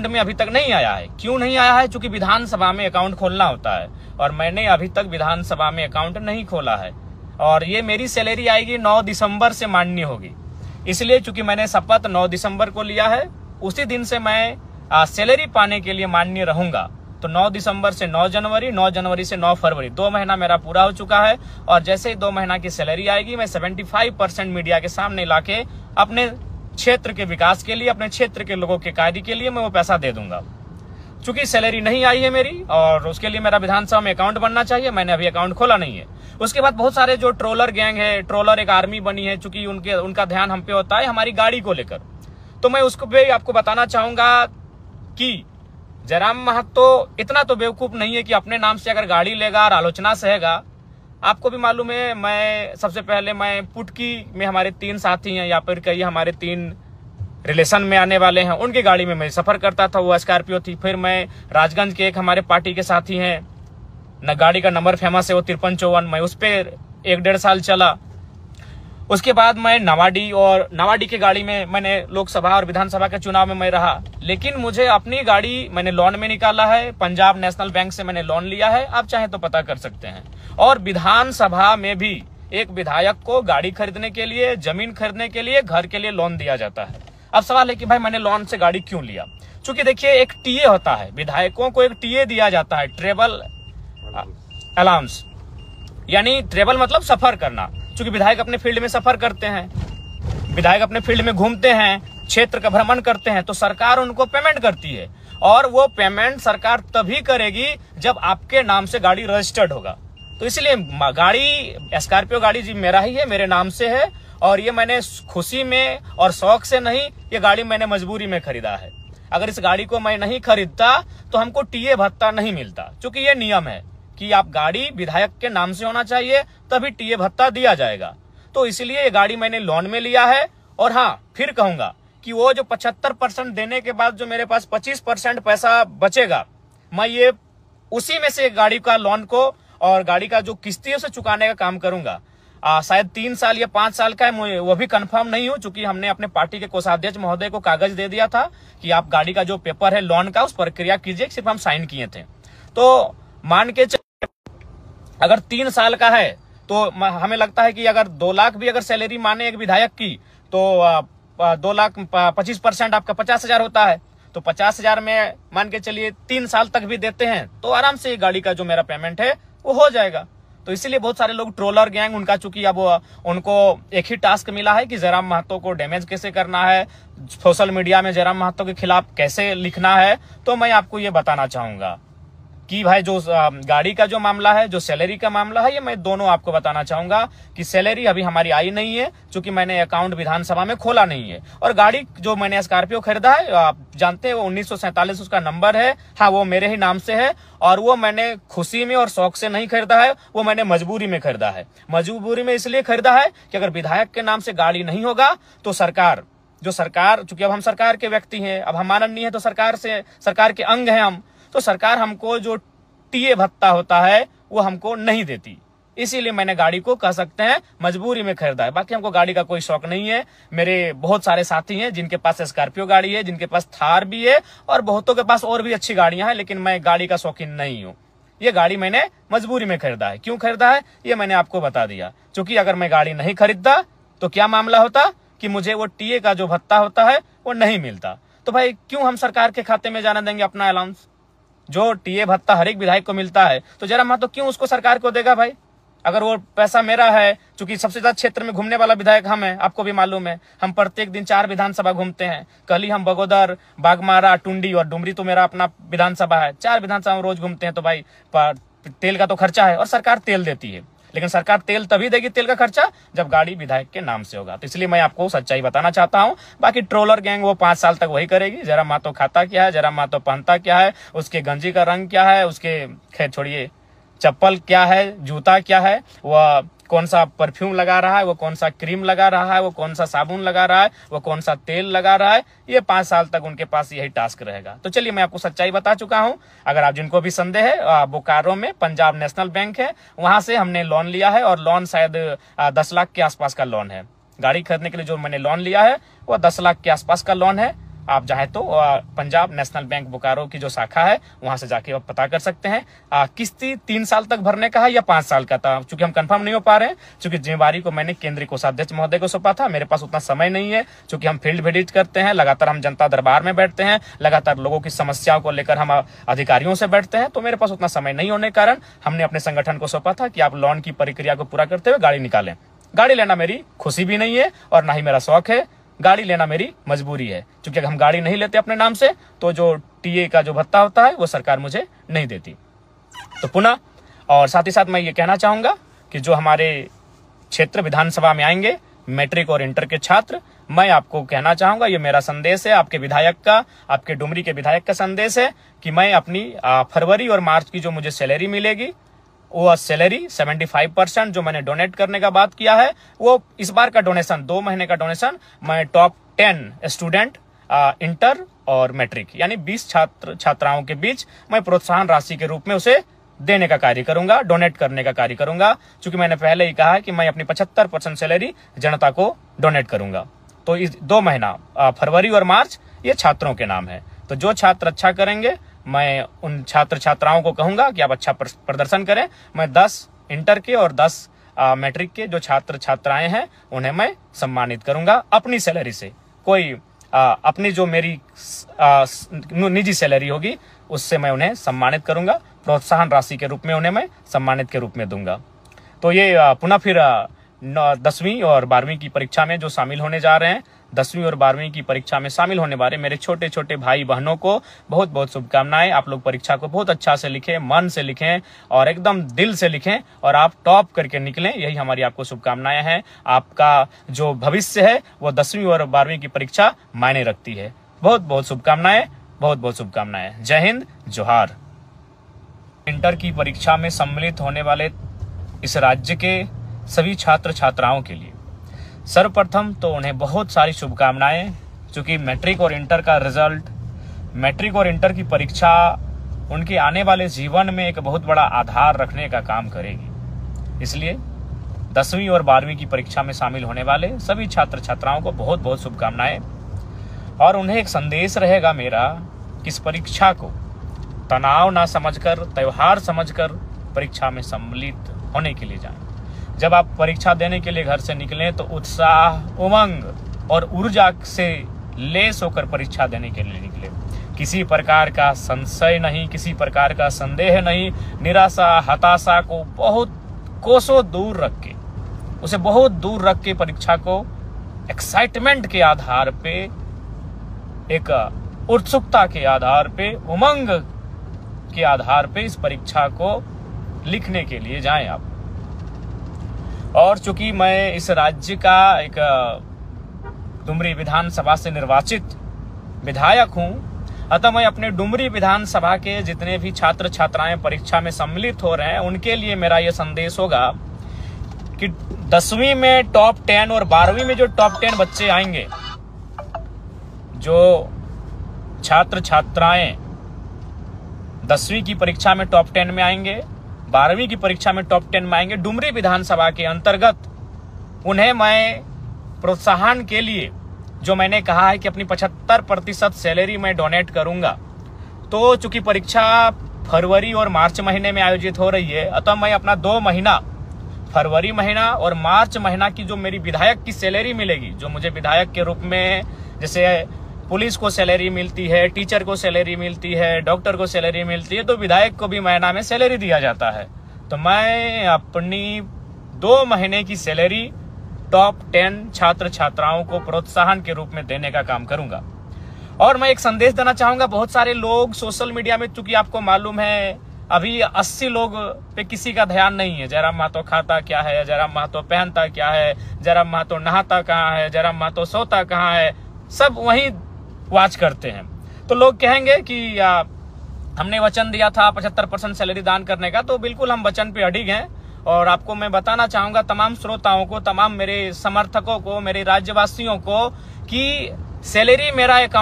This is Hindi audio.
में अभी तक नहीं आया है। क्यों नहीं आया है? क्योंकि विधानसभा में अकाउंट खोलना होता है और मैंने अभी तक विधानसभा में अकाउंट नहीं खोला है। और ये मेरी सैलरी आएगी 9 दिसंबर से मान्य होगी, इसलिए चूंकि मैंने शपथ 9 दिसंबर को लिया है, उसी दिन से मैं सैलरी पाने के लिए मान्य रहूंगा। तो 9 दिसंबर से 9 जनवरी, 9 जनवरी से 9 फरवरी, 2 महीना मेरा पूरा हो चुका है। और जैसे ही 2 महीना की सैलरी आएगी, मैं 75% मीडिया के सामने लाके अपने क्षेत्र के विकास के लिए, अपने क्षेत्र के लोगों के कार्य के लिए मैं वो पैसा दे दूंगा। चूंकि सैलरी नहीं आई है मेरी और उसके लिए मेरा विधानसभा में अकाउंट बनना चाहिए, मैंने अभी अकाउंट खोला नहीं है। उसके बाद बहुत सारे जो ट्रोलर गैंग है, ट्रोलर एक आर्मी बनी है, चूंकि उनका ध्यान हम पे होता है हमारी गाड़ी को लेकर। तो मैं उसको भी आपको बताना चाहूंगा कि जयराम महतो इतना तो बेवकूफ नहीं है कि अपने नाम से अगर गाड़ी लेगा और आलोचना सहेगा। आपको भी मालूम है, मैं सबसे पहले मैं पुटकी में हमारे 3 साथी हैं, या फिर कई हमारे 3 रिलेशन में आने वाले हैं, उनकी गाड़ी में मैं सफर करता था, वो स्कॉर्पियो थी। फिर मैं राजगंज के एक हमारे पार्टी के साथी हैं, न गाड़ी का नंबर फेमस है, वो 5354, मैं उस पर 1-1.5 साल चला। उसके बाद मैं नवाडी की गाड़ी में मैंने लोकसभा और विधानसभा के चुनाव में मैं रहा। लेकिन मुझे अपनी गाड़ी मैंने लोन में निकाला है, पंजाब नेशनल बैंक से मैंने लोन लिया है, आप चाहे तो पता कर सकते हैं। और विधानसभा में भी एक विधायक को गाड़ी खरीदने के लिए, जमीन खरीदने के लिए, घर के लिए लोन दिया जाता है। अब सवाल है कि भाई मैंने लोन से गाड़ी क्यों लिया? क्योंकि देखिए, एक टीए होता है, विधायकों को एक टीए दिया जाता है, ट्रेवल अलाउंस, यानी ट्रेवल मतलब सफर करना। क्योंकि विधायक अपने फील्ड में सफर करते हैं, विधायक अपने फील्ड में घूमते हैं, क्षेत्र का भ्रमण करते हैं, तो सरकार उनको पेमेंट करती है। और वो पेमेंट सरकार तभी करेगी जब आपके नाम से गाड़ी रजिस्टर्ड होगा। तो इसलिए गाड़ी, स्कॉर्पियो गाड़ी जी मेरा ही है, मेरे नाम से है। और ये मैंने खुशी में और शौक से नहीं, ये गाड़ी मैंने मजबूरी में खरीदा है। अगर इस गाड़ी को मैं नहीं खरीदता तो हमको टीए भत्ता नहीं मिलता, क्योंकि ये नियम है कि आप गाड़ी विधायक के नाम से होना चाहिए, तभी टीए भत्ता दिया जाएगा। तो इसलिए ये गाड़ी मैंने लोन में लिया है। और हाँ, फिर कहूंगा कि वो जो 75% देने के बाद जो मेरे पास 25% पैसा बचेगा, मैं ये उसी में से गाड़ी का लोन को और गाड़ी का जो किस्ती है उसे चुकाने का काम करूंगा। शायद 3 साल या 5 साल का है, वो भी कंफर्म नहीं हूं, चूंकि हमने अपने पार्टी के कोषाध्यक्ष महोदय को कागज दे दिया था कि आप गाड़ी का जो पेपर है लोन का, उस प्रक्रिया कीजिए, सिर्फ हम साइन किए थे। तो मान के अगर 3 साल का है तो हमें लगता है कि अगर 2 लाख भी अगर सैलरी माने एक विधायक की, तो 2 लाख 25% आपका 50,000 होता है। तो 50,000 में मान के चलिए 3 साल तक भी देते हैं तो आराम से गाड़ी का जो मेरा पेमेंट है वो हो जाएगा। तो इसीलिए बहुत सारे लोग ट्रोलर गैंग, उनका चूंकि अब उनको एक ही टास्क मिला है कि जयराम महतो को डैमेज कैसे करना है, सोशल मीडिया में जयराम महतो के खिलाफ कैसे लिखना है। तो मैं आपको ये बताना चाहूंगा कि भाई जो गाड़ी का जो मामला है, जो सैलरी का मामला है, ये मैं दोनों आपको बताना चाहूंगा कि सैलरी अभी हमारी आई नहीं है, क्योंकि मैंने अकाउंट विधानसभा में खोला नहीं है। और गाड़ी जो मैंने स्कॉर्पियो खरीदा है, आप जानते हैं, वो 1947 उसका नंबर है। हाँ, वो मेरे ही नाम से है और वो मैंने खुशी में और शौक से नहीं खरीदा है, वो मैंने मजबूरी में खरीदा है। मजबूरी में इसलिए खरीदा है कि अगर विधायक के नाम से गाड़ी नहीं होगा तो सरकार, चूंकि अब हम सरकार के व्यक्ति हैं, अब हम माननीय है, तो सरकार के अंग हैं हम, तो सरकार हमको जो टीए भत्ता होता है वो हमको नहीं देती। इसीलिए मैंने गाड़ी को, कह सकते हैं, मजबूरी में खरीदा है। बाकी हमको गाड़ी का कोई शौक नहीं है। मेरे बहुत सारे साथी हैं जिनके पास स्कॉर्पियो गाड़ी है, जिनके पास थार भी है, और बहुतों के पास और भी अच्छी गाड़ियां हैं, लेकिन मैं गाड़ी का शौकीन नहीं हूँ। ये गाड़ी मैंने मजबूरी में खरीदा है। क्यों खरीदा है ये मैंने आपको बता दिया। क्योंकि अगर मैं गाड़ी नहीं खरीदता तो क्या मामला होता कि मुझे वो टीए का जो भत्ता होता है वो नहीं मिलता। तो भाई क्यों हम सरकार के खाते में जाने देंगे अपना अलाउंस? जो टीए भत्ता हर एक विधायक को मिलता है, तो जयराम महतो क्यों उसको सरकार को देगा भाई? अगर वो पैसा मेरा है, चूंकि सबसे ज्यादा क्षेत्र में घूमने वाला विधायक हम है, आपको भी मालूम है, हम प्रत्येक दिन 4 विधानसभा घूमते हैं। कल ही हम बगोदर, बागमारा, टुंडी और डुमरी, तो मेरा अपना विधानसभा है, 4 विधानसभा में रोज घूमते हैं। तो भाई तेल का तो खर्चा है और सरकार तेल देती है, लेकिन सरकार तेल तभी देगी, तेल का खर्चा, जब गाड़ी विधायक के नाम से होगा। तो इसलिए मैं आपको सच्चाई बताना चाहता हूं। बाकी ट्रोलर गैंग वो 5 साल तक वही करेगी। जयराम महतो खाता क्या है, जयराम महतो पहनता क्या है, उसके गंजी का रंग क्या है, उसके खैर छोड़िए चप्पल क्या है, जूता क्या है, वह कौन सा परफ्यूम लगा रहा है, वो कौन सा क्रीम लगा रहा है, वो कौन सा साबुन लगा रहा है, वो कौन सा तेल लगा रहा है, ये 5 साल तक उनके पास यही टास्क रहेगा। तो चलिए मैं आपको सच्चाई बता चुका हूं। अगर आप जिनको भी संदेह है, बोकारो में पंजाब नेशनल बैंक है, वहां से हमने लोन लिया है और लोन शायद 10 लाख के आसपास का लोन है। गाड़ी खरीदने के लिए जो मैंने लोन लिया है वो 10 लाख के आसपास का लोन है। आप चाहे तो पंजाब नेशनल बैंक बोकारो की जो शाखा है वहां से जाके आप पता कर सकते हैं। किस्ती 3 साल तक भरने का है या 5 साल का था, चूंकि हम कंफर्म नहीं हो पा रहे हैं, चूंकि जिम्मेवारी को मैंने केंद्रीय कोषाध्यक्ष महोदय को सौंपा था। मेरे पास उतना समय नहीं है, चूंकि हम फील्ड विजिट करते हैं, लगातार हम जनता दरबार में बैठते हैं, लगातार लोगों की समस्याओं को लेकर हम अधिकारियों से बैठते हैं, तो मेरे पास उतना समय नहीं होने के कारण हमने अपने संगठन को सौंपा था कि आप लोन की प्रक्रिया को पूरा करते हुए गाड़ी निकालें। गाड़ी लेना मेरी खुशी भी नहीं है और ना ही मेरा शौक है, गाड़ी लेना मेरी मजबूरी है। क्योंकि अगर हम गाड़ी नहीं लेते अपने नाम से तो जो टीए का जो भत्ता होता है वो सरकार मुझे नहीं देती। तो पुनः और साथ ही साथ मैं ये कहना चाहूंगा कि जो हमारे क्षेत्र विधानसभा में आएंगे मैट्रिक और इंटर के छात्र, मैं आपको कहना चाहूंगा, ये मेरा संदेश है आपके विधायक का, आपके डुमरी के विधायक का संदेश है कि मैं अपनी फरवरी और मार्च की जो मुझे सैलरी मिलेगी वो सैलरी 75% जो मैंने डोनेट करने का बात किया है, वो इस बार का डोनेशन 2 महीने का डोनेशन मैं टॉप 10 स्टूडेंट इंटर और मैट्रिक यानी 20 छात्राओं के बीच मैं प्रोत्साहन राशि के रूप में उसे देने का कार्य करूंगा, डोनेट करने का कार्य करूंगा। क्योंकि मैंने पहले ही कहा है कि मैं अपनी 75% सैलरी जनता को डोनेट करूंगा। तो इस 2 महीना फरवरी और मार्च ये छात्रों के नाम है। तो जो छात्र अच्छा करेंगे मैं उन छात्र छात्राओं को कहूंगा कि आप अच्छा प्रदर्शन करें। मैं 10 इंटर के और 10 मैट्रिक के जो छात्र छात्राएं हैं उन्हें मैं सम्मानित करूंगा अपनी सैलरी से। कोई अपनी जो मेरी निजी सैलरी होगी उससे मैं उन्हें सम्मानित करूंगा, प्रोत्साहन राशि के रूप में उन्हें मैं सम्मानित के रूप में दूंगा। तो ये पुनः फिर 10वीं और 12वीं की परीक्षा में जो शामिल होने जा रहे हैं, 10वीं और 12वीं की परीक्षा में शामिल होने वाले मेरे छोटे छोटे भाई बहनों को बहुत बहुत शुभकामनाएं। आप लोग परीक्षा को बहुत अच्छा से लिखें, मन से लिखें और एकदम दिल से लिखें और आप टॉप करके निकलें, यही हमारी आपको शुभकामनाएं हैं। आपका जो भविष्य है वो 10वीं और 12वीं की परीक्षा मायने रखती है। बहुत बहुत शुभकामनाएं, बहुत बहुत शुभकामनाएं। जय हिंद, जोहार। इंटर की परीक्षा में सम्मिलित होने वाले इस राज्य के सभी छात्र छात्राओं के लिए सर्वप्रथम तो उन्हें बहुत सारी शुभकामनाएं, क्योंकि मैट्रिक और इंटर का रिजल्ट, मैट्रिक और इंटर की परीक्षा उनके आने वाले जीवन में एक बहुत बड़ा आधार रखने का काम करेगी। इसलिए 10वीं और 12वीं की परीक्षा में शामिल होने वाले सभी छात्र छात्राओं को बहुत बहुत शुभकामनाएं। और उन्हें एक संदेश रहेगा मेरा कि इस परीक्षा को तनाव ना समझकर, त्योहार समझकर परीक्षा में सम्मिलित होने के लिए जाएं। जब आप परीक्षा देने के लिए घर से निकलें तो उत्साह, उमंग और ऊर्जा से लेस होकर परीक्षा देने के लिए निकले। किसी प्रकार का संशय नहीं, किसी प्रकार का संदेह नहीं, निराशा, हताशा को बहुत कोसों दूर रख के, उसे बहुत दूर रख के परीक्षा को एक्साइटमेंट के आधार पे, एक उत्सुकता के आधार पे, उमंग के आधार पे इस परीक्षा को लिखने के लिए जाएं आप। और चूंकि मैं इस राज्य का एक डुमरी विधानसभा से निर्वाचित विधायक हूं, अतः मैं अपने डुमरी विधानसभा के जितने भी छात्र छात्राएं परीक्षा में सम्मिलित हो रहे हैं उनके लिए मेरा यह संदेश होगा कि 10वीं में टॉप 10 और 12वीं में जो टॉप 10 बच्चे आएंगे, जो छात्र छात्राएं 10वीं की परीक्षा में टॉप 10 में आएंगे, 12वीं की परीक्षा में टॉप 10 में आएंगे, डुमरी विधानसभा के अंतर्गत उन्हें मैं प्रोत्साहन के लिए, जो मैंने कहा है कि अपनी 75% सैलरी मैं डोनेट करूंगा, तो चूंकि परीक्षा फरवरी और मार्च महीने में आयोजित हो रही है, अतः मैं अपना 2 महीना, फरवरी महीना और मार्च महीना की जो मेरी विधायक की सैलरी मिलेगी, जो मुझे विधायक के रूप में, जैसे पुलिस को सैलरी मिलती है, टीचर को सैलरी मिलती है, डॉक्टर को सैलरी मिलती है, तो विधायक को भी महीना में सैलरी दिया जाता है। तो मैं अपनी 2 महीने की सैलरी टॉप 10 छात्र छात्राओं को प्रोत्साहन के रूप में देने का काम करूंगा। और मैं एक संदेश देना चाहूंगा, बहुत सारे लोग सोशल मीडिया में, चूंकि आपको मालूम है अभी 80 लोग पे किसी का ध्यान नहीं है। जयराम महतो खाता क्या है, जयराम महतो पहनता क्या है, जयराम महतो नहाता कहाँ है, जयराम महतो सोता कहाँ है, सब वही वाच करते हैं। तो लोग कहेंगे कि हमने वचन दिया था 75% सैलरी दान करने का, तो बिल्कुल हम वचन पे अडिग हैं। और आपको मैं बताना चाहूंगा, तमाम श्रोताओं को, तमाम मेरे समर्थकों को, मेरे राज्यवासियों को, कि सैलरी मेरा अकाउंट